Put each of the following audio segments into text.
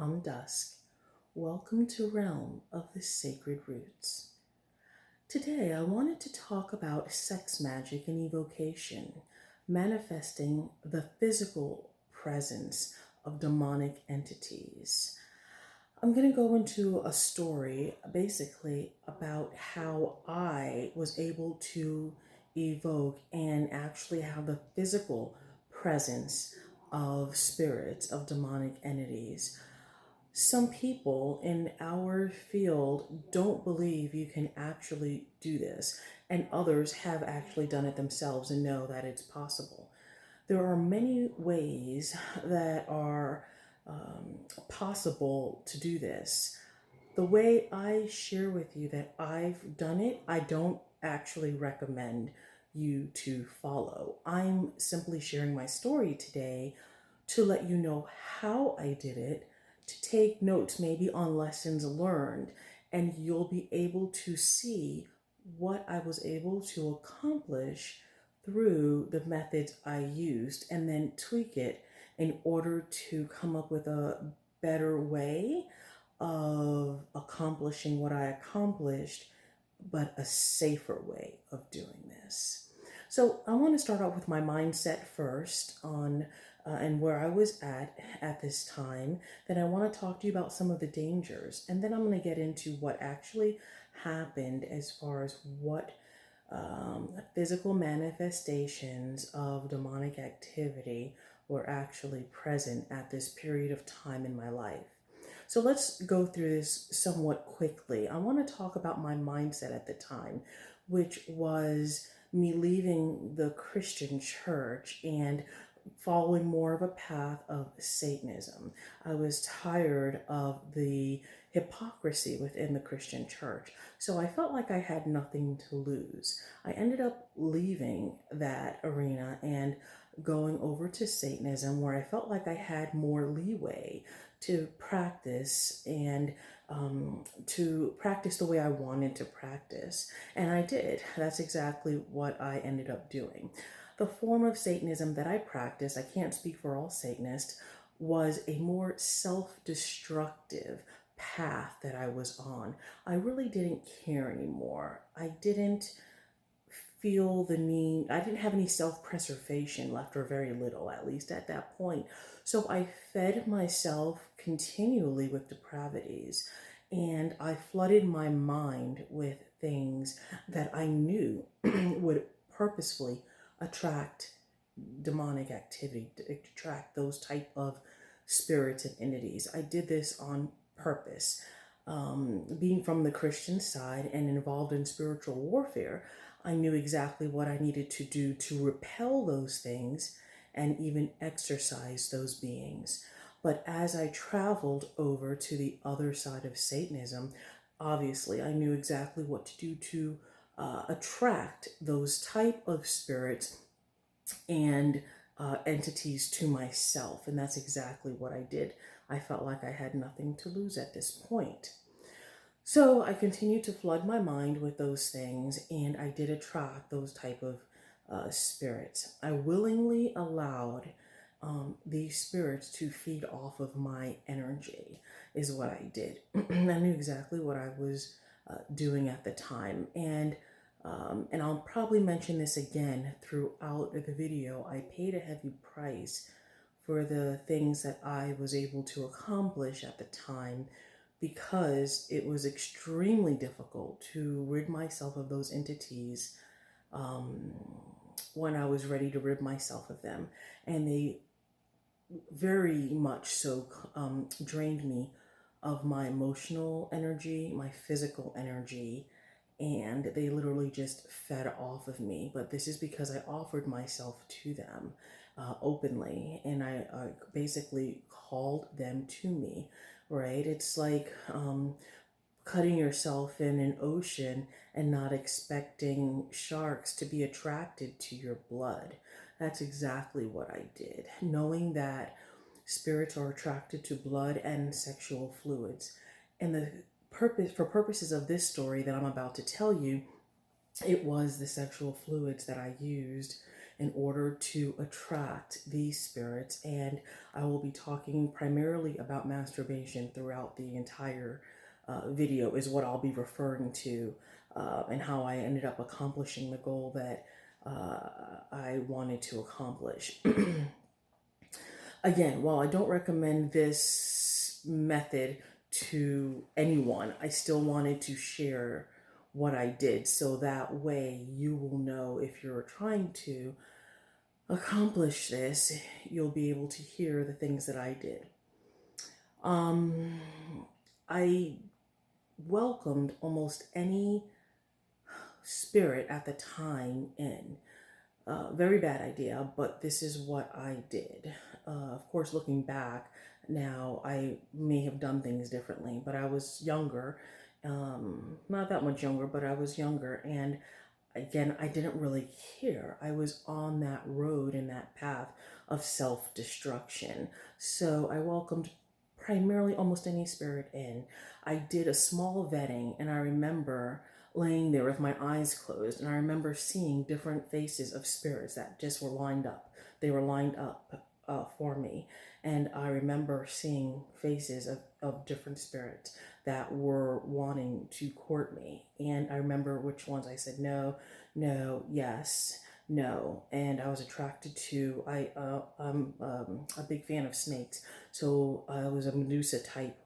I'm Dusk. Welcome to Realm of the Sacred Roots. Today I wanted to talk about sex magic and evocation, manifesting the physical presence of demonic entities. I'm going to go into a story basically about how I was able to evoke and actually have the physical presence of spirits, of demonic entities. Some people in our field don't believe you can actually do this, and others have actually done it themselves and know that it's possible. There are many ways that are possible to do this. The way I share with you that I've done it, I don't actually recommend you to follow. I'm simply sharing my story today to let you know how I did it, to take notes maybe on lessons learned, and you'll be able to see what I was able to accomplish through the methods I used and then tweak it in order to come up with a better way of accomplishing what I accomplished, but a safer way of doing this. So I want to start out with my mindset first on and where I was at this time. Then I want to talk to you about some of the dangers, and then I'm going to get into what actually happened as far as what physical manifestations of demonic activity were actually present at this period of time in my life. So let's go through this somewhat quickly. I want to talk about my mindset at the time, which was me leaving the Christian church and following more of a path of Satanism. I was tired of the hypocrisy within the Christian church, so I felt like I had nothing to lose. I ended up leaving that arena and going over to Satanism, where I felt like I had more leeway to practice and to practice the way I wanted to practice. And I did. That's exactly what I ended up doing. The form of Satanism that I practiced, I can't speak for all Satanists, was a more self-destructive path that I was on. I really didn't care anymore. I didn't feel the need, I didn't have any self-preservation left, or very little, at least at that point. So I fed myself continually with depravities, and I flooded my mind with things that I knew would purposefully attract demonic activity, attract those type of spirits and entities. I did this on purpose. Being from the Christian side and involved in spiritual warfare, I knew exactly what I needed to do to repel those things and even exorcise those beings. But as I traveled over to the other side of Satanism, obviously I knew exactly what to do to attract those type of spirits and entities to myself. And that's exactly what I did. I felt like I had nothing to lose at this point. So I continued to flood my mind with those things, and I did attract those type of spirits. I willingly allowed these spirits to feed off of my energy, is what I did. I knew exactly what I was doing at the time. And I'll probably mention this again throughout the video. I paid a heavy price for the things that I was able to accomplish at the time, because it was extremely difficult to rid myself of those entities when I was ready to rid myself of them. And they very much so drained me of my emotional energy, my physical energy, and they literally just fed off of me. But this is because I offered myself to them openly, and I basically called them to me, right? It's like cutting yourself in an ocean and not expecting sharks to be attracted to your blood. That's exactly what I did, knowing that spirits are attracted to blood and sexual fluids. And for purposes of this story that I'm about to tell you, it was the sexual fluids that I used in order to attract these spirits. And I will be talking primarily about masturbation throughout the entire video is what I'll be referring to, and how I ended up accomplishing the goal that I wanted to accomplish. Again, while I don't recommend this method to anyone, I still wanted to share what I did, so that way you will know if you're trying to accomplish this, you'll be able to hear the things that I did. I welcomed almost any spirit at the time in. Very bad idea, but this is what I did. Of course, looking back now, I may have done things differently, but I was younger, not that much younger, but I was younger. And again, I didn't really care. I was on that road and that path of self-destruction. So I welcomed primarily almost any spirit in. I did a small vetting, and I remember laying there with my eyes closed, and I remember seeing different faces of spirits that just were lined up. They were lined up for me. And I remember seeing faces of different spirits that were wanting to court me. And I remember which ones I said no, no, yes, no. And I was attracted to, I'm a big fan of snakes. So I was a Medusa type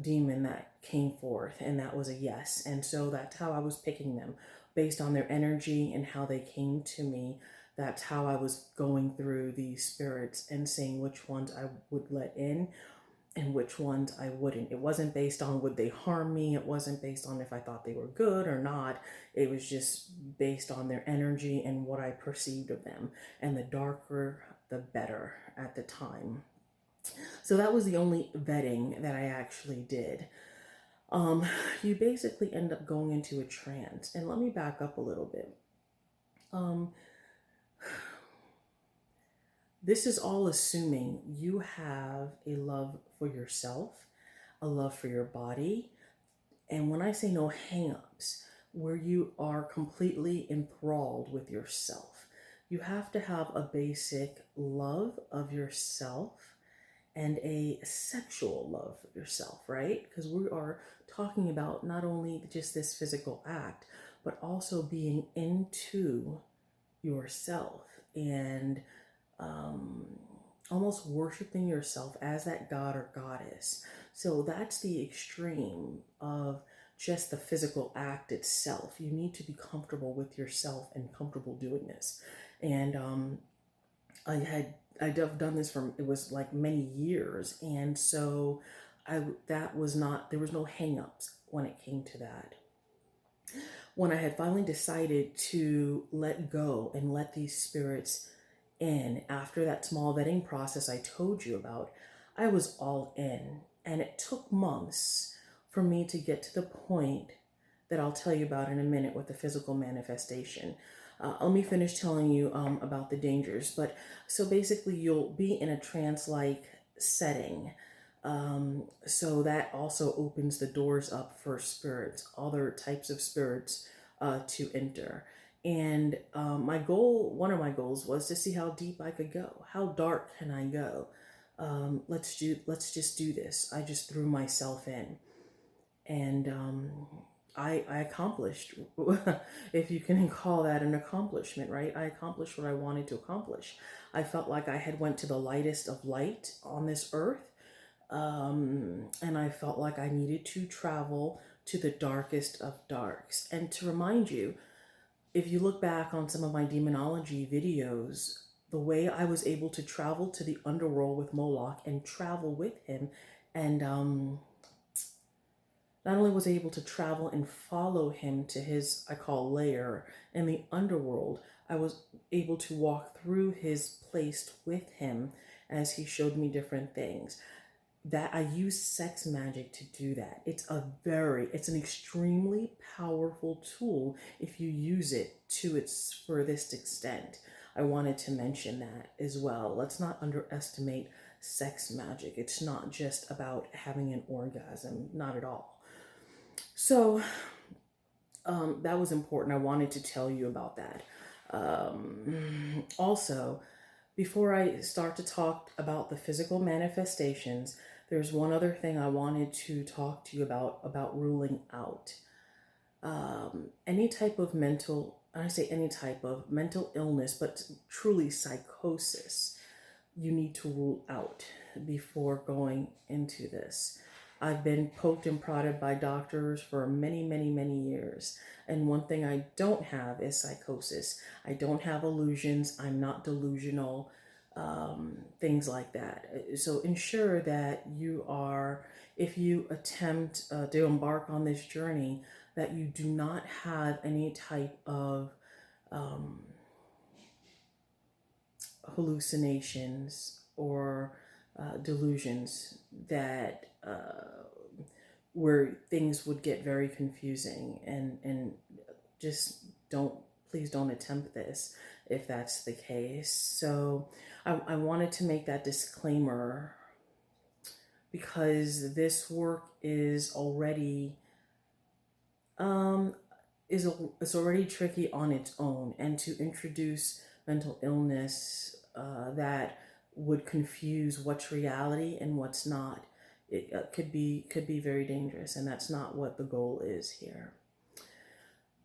demon that came forth, and that was a yes. And so that's how I was picking them, based on their energy and how they came to me. That's how I was going through these spirits and seeing which ones I would let in and which ones I wouldn't. It wasn't based on would they harm me. It wasn't based on if I thought they were good or not. It was just based on their energy and what I perceived of them. And the darker, the better at the time. So that was the only vetting that I actually did. You basically end up going into a trance. And let me back up a little bit. This is all assuming you have a love for yourself, a love for your body. And when I say no hang-ups, where you are completely enthralled with yourself. You have to have a basic love of yourself and a sexual love for yourself, right? Because we are talking about not only just this physical act, but also being into yourself and almost worshiping yourself as that god or goddess. So that's the extreme of just the physical act itself. You need to be comfortable with yourself and comfortable doing this. And I'd done this for, it was like many years. And so there was no hang-ups when it came to that. When I had finally decided to let go and let these spirits in, after that small vetting process I told you about, I was all in. And it took months for me to get to the point that I'll tell you about in a minute with the physical manifestation. Let me finish telling you about the dangers. But so basically you'll be in a trance-like setting. So that also opens the doors up for spirits, other types of spirits to enter. And one of my goals was to see how deep I could go. How dark can I go? Let's just do this. I just threw myself in. And I accomplished, if you can call that an accomplishment, right? I accomplished what I wanted to accomplish. I felt like I had went to the lightest of light on this earth. And I felt like I needed to travel to the darkest of darks. And to remind you, if you look back on some of my demonology videos, the way I was able to travel to the underworld with Moloch and travel with him, and not only was I able to travel and follow him to his, I call, lair in the underworld, I was able to walk through his place with him as he showed me different things. That I use sex magic to do that. It's an extremely powerful tool if you use it to its furthest extent. I wanted to mention that as well. Let's not underestimate sex magic. It's not just about having an orgasm, not at all. So that was important. I wanted to tell you about that. Also, before I start to talk about the physical manifestations, there's one other thing I wanted to talk to you about ruling out. Any type of mental, I say any type of mental illness, but truly psychosis, you need to rule out before going into this. I've been poked and prodded by doctors for many, many, many years. And one thing I don't have is psychosis. I don't have illusions. I'm not delusional, things like that. So ensure that you are, if you attempt to embark on this journey, that you do not have any type of hallucinations or delusions that where things would get very confusing, and just don't, please don't attempt this if that's the case. So I wanted to make that disclaimer because this work is already is already tricky on its own, and to introduce mental illness that would confuse what's reality and what's not, it could be very dangerous, and that's not what the goal is here.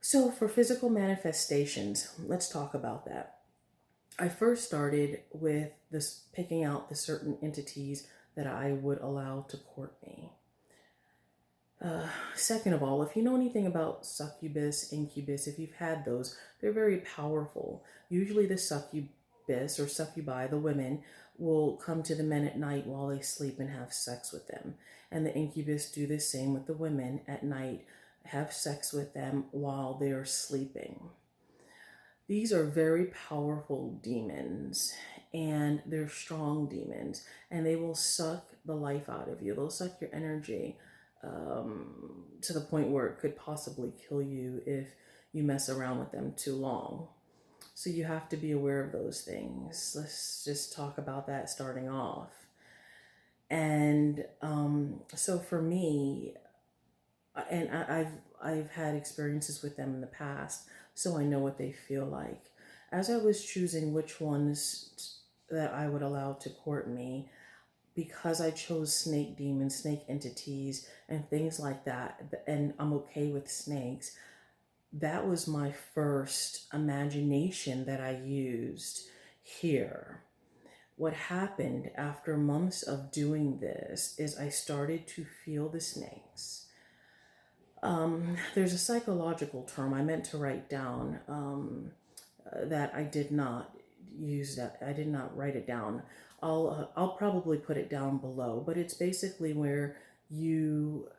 So for physical manifestations, let's talk about that. I first started with this, picking out the certain entities that I would allow to court me. Second of all, if you know anything about succubus, incubus, if you've had those, they're very powerful. Usually the succubus or succubi, the women, will come to the men at night while they sleep and have sex with them. And the incubus do the same with the women at night, have sex with them while they're sleeping. These are very powerful demons, and they're strong demons, and they will suck the life out of you. They'll suck your energy to the point where it could possibly kill you if you mess around with them too long. So you have to be aware of those things. Let's just talk about that starting off. And so for me, and I've had experiences with them in the past, so I know what they feel like. As I was choosing which ones that I would allow to court me, because I chose snake demons, snake entities, and things like that, and I'm okay with snakes, that was my first imagination that I used here. What happened after months of doing this is I started to feel the snakes. There's a psychological term I meant to write down that I did not use, that I did not write it down. I'll probably put it down below, but it's basically where you,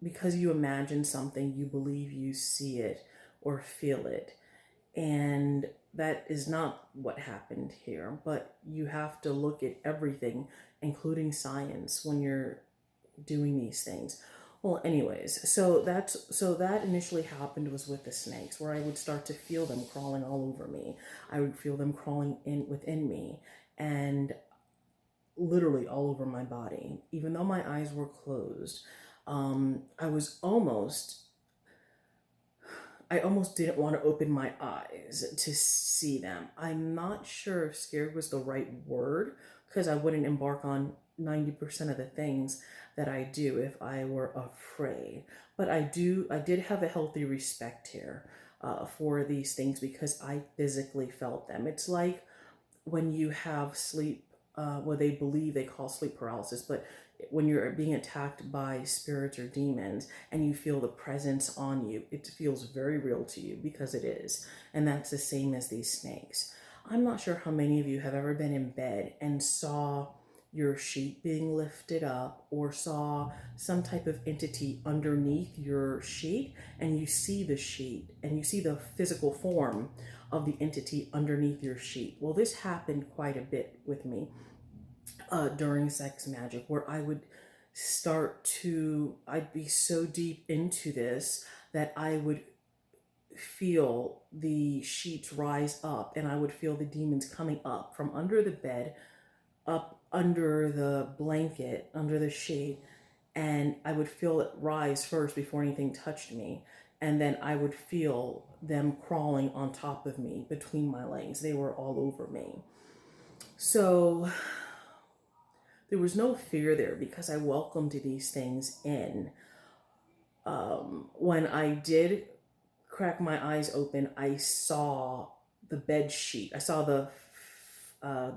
because you imagine something, you believe you see it or feel it. And that is not what happened here, but you have to look at everything, including science, when you're doing these things. Well, anyways, so that initially happened was with the snakes, where I would start to feel them crawling all over me. I would feel them crawling within me, and literally all over my body, even though my eyes were closed. I almost didn't want to open my eyes to see them. I'm not sure if scared was the right word, because I wouldn't embark on 90% of the things that I do if I were afraid. But I did have a healthy respect here for these things, because I physically felt them. It's like when you have sleep, what they believe they call sleep paralysis, but when you're being attacked by spirits or demons and you feel the presence on you, it feels very real to you, because it is. And that's the same as these snakes. I'm not sure how many of you have ever been in bed and saw your sheet being lifted up, or saw some type of entity underneath your sheet, and you see the sheet and you see the physical form of the entity underneath your sheet. Well, this happened quite a bit with me during sex magic, where I'd be so deep into this that I would feel the sheets rise up, and I would feel the demons coming up from under the bed, up under the blanket, under the sheet, and I would feel it rise first before anything touched me. and then I would feel them crawling on top of me between my legs. They were all over me. So there was no fear there because I welcomed these things in. When I did crack my eyes open, I saw the bed sheet. I saw the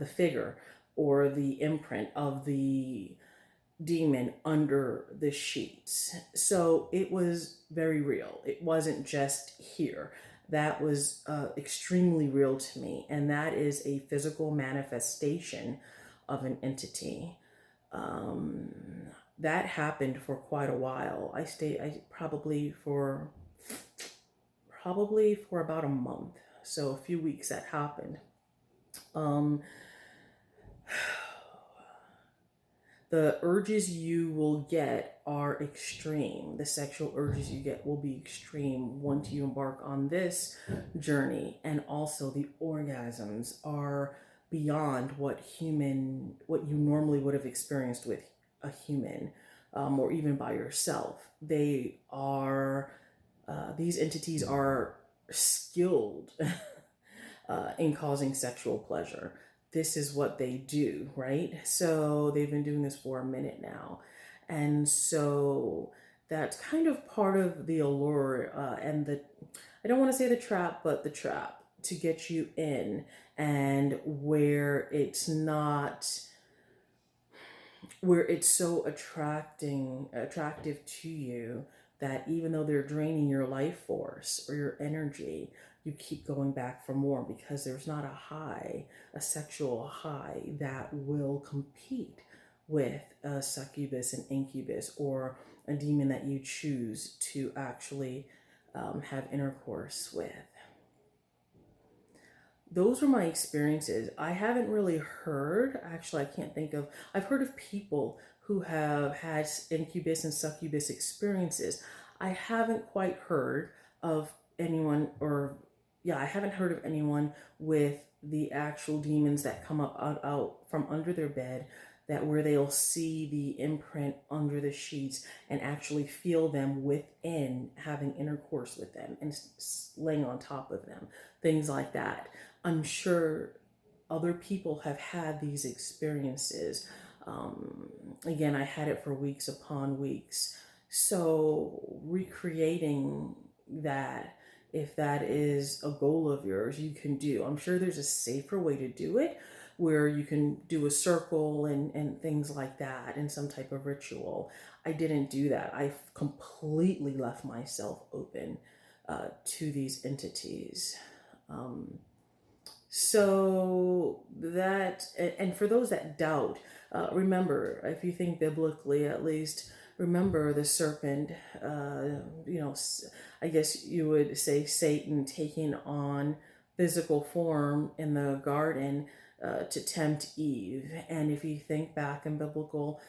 figure or the imprint of the demon under the sheets. So it was very real. It wasn't just here. That was extremely real to me. And that is a physical manifestation of an entity. That happened for quite a while. Probably for about a month. So a few weeks that happened. The urges you will get are extreme. The sexual urges you get will be extreme once you embark on this journey. And also the orgasms are beyond what you normally would have experienced with a human, or even by yourself. These entities are skilled in causing sexual pleasure. This is what they do, right? So they've been doing this for a minute now. And so that's kind of part of the allure and I don't want to say the trap, but the trap to get you in, and where it's so attractive to you that even though they're draining your life force or your energy, you keep going back for more, because there's not a sexual high that will compete with a succubus and incubus or a demon that you choose to actually have intercourse with. Those were my experiences. I haven't really heard, actually I can't think of, I've heard of people who have had incubus and succubus experiences. I haven't quite heard of anyone, I haven't heard of anyone with the actual demons that come up out from under their bed, that where they'll see the imprint under the sheets and actually feel them within, having intercourse with them and laying on top of them, things like that. I'm sure other people have had these experiences. Again, I had it for weeks upon weeks. So recreating that, if that is a goal of yours, you can do. I'm sure there's a safer way to do it, where you can do a circle and things like that, and some type of ritual. I didn't do that. I completely left myself open to these entities. So that, and for those that doubt, remember, if you think biblically at least, remember the serpent, I guess you would say Satan taking on physical form in the garden to tempt Eve. And if you think back in biblical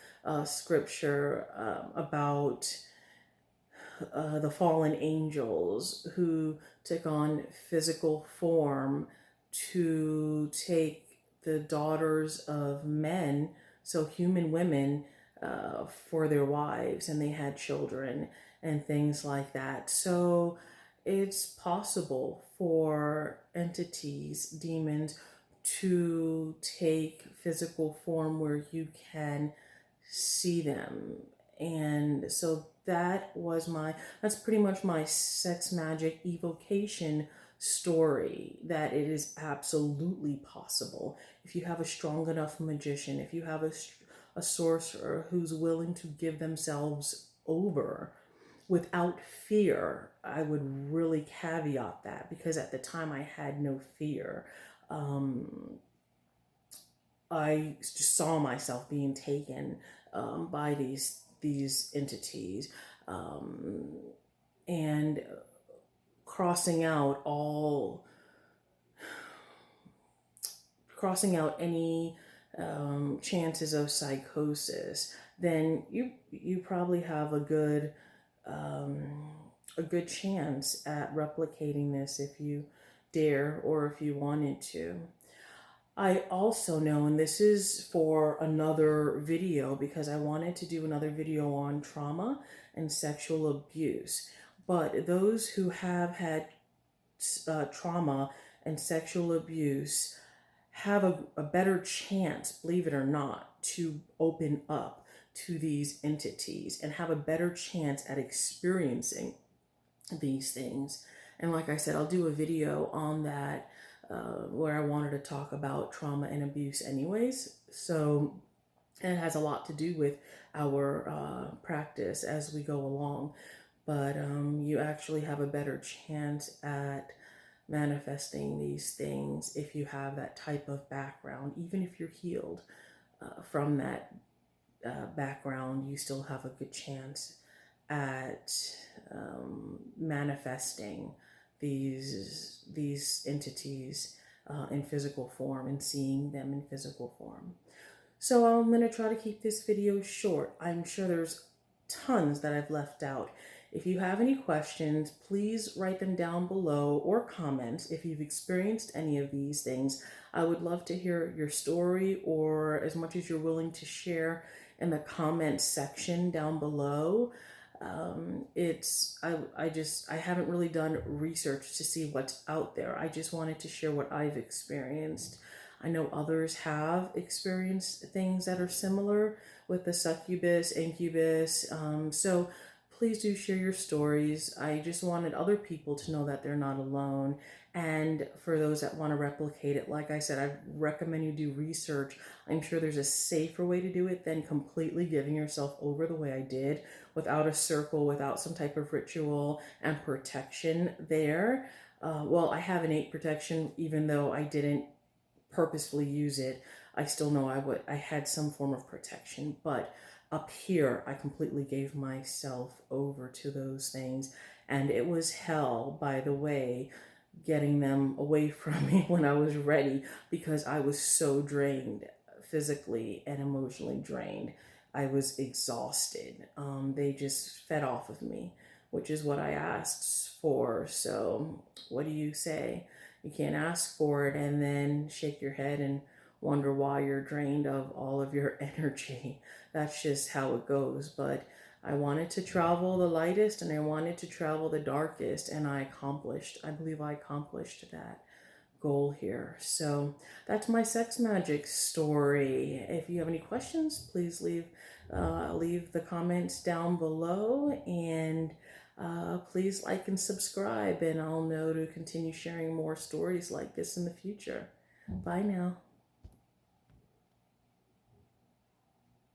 scripture about the fallen angels who took on physical form to take the daughters of men, so human women, for their wives, and they had children and things like that. So it's possible for entities, demons, to take physical form where you can see them. And so that's pretty much my sex magic evocation story, that it is absolutely possible. If you have a strong enough magician, if you have a sorcerer who's willing to give themselves over without fear, I would really caveat that, because at the time I had no fear. I just saw myself being taken by these entities, and crossing out any chances of psychosis, then you probably have a good chance at replicating this if you dare, or if you wanted to. I also know, and this is for another video, because I wanted to do another video on trauma and sexual abuse, But those who have had trauma and sexual abuse have a better chance, believe it or not, to open up to these entities and have a better chance at experiencing these things. And like I said, I'll do a video on that where I wanted to talk about trauma and abuse anyways. So it has a lot to do with our practice as we go along. But you actually have a better chance at manifesting these things if you have that type of background. Even if you're healed from that background, you still have a good chance at manifesting these entities in physical form and seeing them in physical form. So I'm going to try to keep this video short. I'm sure there's tons that I've left out. If you have any questions, please write them down below or comment if you've experienced any of these things. I would love to hear your story, or as much as you're willing to share in the comment section down below. I haven't really done research to see what's out there. I just wanted to share what I've experienced. I know others have experienced things that are similar with the succubus, incubus. So please do share your stories. I just wanted other people to know that they're not alone. And for those that want to replicate it, like I said, I recommend you do research. I'm sure there's a safer way to do it than completely giving yourself over the way I did, without a circle, without some type of ritual and protection there. Well, I have innate protection, even though I didn't purposefully use it. I still know I had some form of protection, but up here, I completely gave myself over to those things, and it was hell, by the way, getting them away from me when I was ready, because I was so drained, physically and emotionally drained. I was exhausted. They just fed off of me, which is what I asked for. So what do you say? You can't ask for it and then shake your head and wonder why you're drained of all of your energy. That's just how it goes. But I wanted to travel the lightest and I wanted to travel the darkest, and I believe I accomplished that goal here. So that's my sex magic story. If you have any questions, please leave the comments down below, and please like and subscribe, and I'll know to continue sharing more stories like this in the future. Bye now.